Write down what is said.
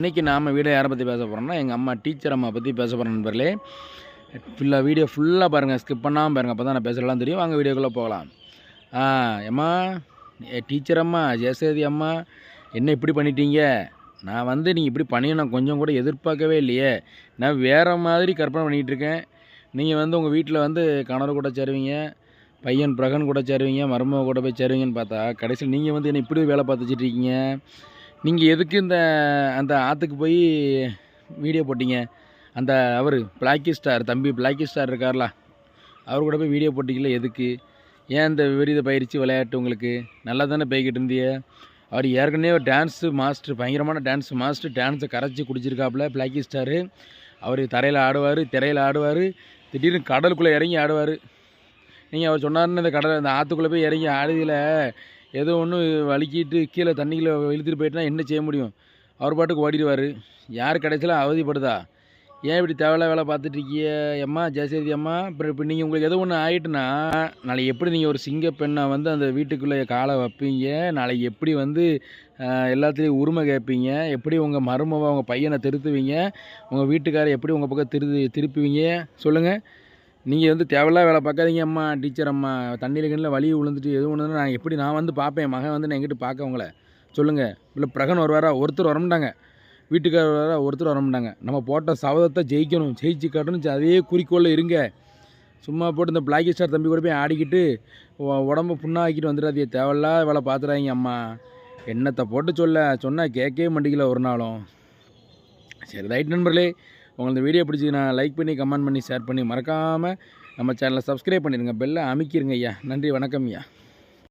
இன்றைக்கி நாம் வீடியோ யாரை பற்றி பேச போகிறோம்னா எங்கள் அம்மா டீச்சர் அம்மா பற்றி பேச போகிறோம் நண்பர்களே. வீடியோ ஃபுல்லாக பாருங்கள், ஸ்கிப் பண்ணாமல் பாருங்கள், அப்போ தான் நான் பேசுகிறலாம் தெரியும். வாங்க வீடியோக்குள்ளே போகலாம். அம்மா டீச்சர் அம்மா, ஜெயசேதி அம்மா, என்ன இப்படி பண்ணிட்டீங்க? நான் நீங்கள் இப்படி பண்ணி நான் கொஞ்சம் கூட எதிர்பார்க்கவே இல்லையே. நான் வேறு மாதிரி கற்பனை பண்ணிகிட்ருக்கேன். நீங்கள் உங்கள் வீட்டில் கணவர் கூட சேருவீங்க, பையன் பிரகன் கூட சேருவீங்க, மருமக கூட போய் சேருவீங்கன்னு பார்த்தா கடைசியில் நீங்கள் என்ன இப்படி வேலை பார்த்துச்சிட்டு இருக்கீங்க. நீங்கள் எதுக்கு அந்த ஆற்றுக்கு போய் வீடியோ போட்டிங்க? அவர் பிளாக்கி ஸ்டார் தம்பி பிளாக்கி ஸ்டார் இருக்கார்ல, அவர் கூட போய் வீடியோ போட்டிங்களே எதுக்கு? ஏன் இந்த விபரீத பயிற்சி விளையாட்டு உங்களுக்கு நல்லா தானே போய்கிட்டு இருந்திய? அவர் ஏற்கனவே ஒரு டான்ஸு மாஸ்டர், பயங்கரமான டான்ஸ் மாஸ்டர், டான்ஸை கரைச்சி குடிச்சிருக்காப்புல பிளாக்கி ஸ்டாரு. அவர் தரையில் ஆடுவார், திரையில் ஆடுவார், திடீர்னு கடலுக்குள்ளே இறங்கி ஆடுவார். நீங்கள் அவர் சொன்னார்னு அந்த ஆற்றுக்குள்ளே போய் இறங்கி ஆடுதில் ஏதோ ஒன்று வலிக்கிட்டு கீழே தண்ணிக்குள்ளே இழுத்துட்டு போயிட்டுனா என்ன செய்ய முடியும்? அவர் பாட்டுக்கு ஓடிடுவார். யார் கடைசியில் அவதிப்படுதா? ஏன் இப்படி தேவையில்ல வேலை பார்த்துட்ருக்கிய அம்மா ஜெயசேதி அம்மா? இப்போ நீங்கள் உங்களுக்கு எதோ ஒன்று ஆகிட்டுனா நாளைக்கு எப்படி நீங்கள் ஒரு சிங்க பெண்ணை அந்த வீட்டுக்குள்ளே காலை வைப்பீங்க? நாளைக்கு எப்படி எல்லாத்துலேயும் உரிமை கேட்பீங்க? எப்படி உங்கள் மருமவை உங்கள் பையனை திருத்துவீங்க? உங்கள் வீட்டுக்காரை எப்படி உங்கள் பக்கம் திருப்புவீங்க சொல்லுங்கள்? நீங்கள் தேவையில்லா வேலை பார்க்காதீங்க அம்மா டீச்சர் அம்மா. தண்ணியில் கண்ணில் வலி விழுந்துட்டு எது ஒன்று நான் எப்படி நான் பார்ப்பேன். மகன் நான் எங்கிட்ட பார்க்க உங்களை சொல்லுங்கள். இல்லை பிரகன் வருவாரா? ஒருத்தர் வரமாட்டாங்க. வீட்டுக்காரர் வர ஒருத்தர் வரமாட்டாங்க. நம்ம போட்ட சபதத்தை ஜெயிக்கணும், ஜெயிச்சு காட்டணும், அதே குறிக்கோளில் இருங்க. சும்மா போட்டு இந்த பிளாக்கி ஸ்டார் தம்பி கூட போய் ஆடிக்கிட்டு உடம்பு புண்ணாக்கிட்டு வந்துடாதீங்க. தேவையில்லாத வேலை பார்த்துறாங்க அம்மா. என்னத்தை போட்டு சொன்னால் கேட்கவே மாட்டேங்கல ஒரு நாளும். சரி ரைட் நண்பர்களே, உங்களுக்கு இந்த வீடியோ பிடிச்சிங்கன்னா லைக் பண்ணி, கமெண்ட் பண்ணி, ஷேர் பண்ணி, மறக்காமல் நம்ம சேனலை சப்ஸ்கிரைப் பண்ணிடுங்க, பெல்லை அமைக்கிருங்க ஐயா. நன்றி, வணக்கம் ஐயா.